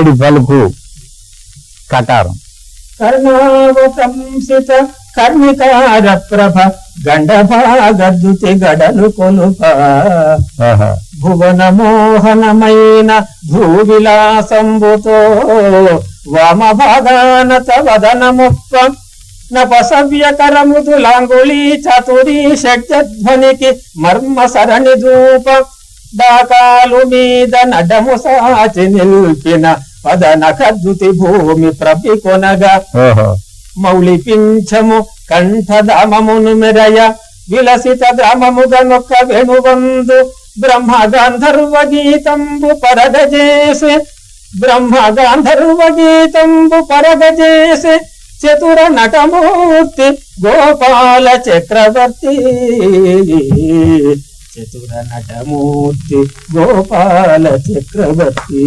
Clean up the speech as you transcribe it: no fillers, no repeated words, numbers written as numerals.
లేడి పలుకు కటారం. కర్ణావతంసిత కర్ణికార ప్రభ గండభాగద్దుతి గడలు కొలుప భువన మోహనమైన భూవిలాసంబుతో వామభాగానత వదనముప్ప నపసవ్యకరముదులాంగుళీ చతురీ షడ్ధ్వనికి మర్మ సరణి ధూప దాకాలు మీద నడము సాచి నిల్పిన పదన కద్దుతి భూమి ప్రపికొనగా మౌళి పింఛము కంఠధామమును మెరయ విలసిత గ్రామముగనొక్క వెణువందు బ్రహ్మ గాంధర్వ గీతంబు పరగజేసే బ్రహ్మ గాంధర్వ గీతంబు పరగజేసే చతుర నటమూర్తి గోపాల చక్రవర్తి చతుర నటమూర్తి గోపాల చక్రవర్తి.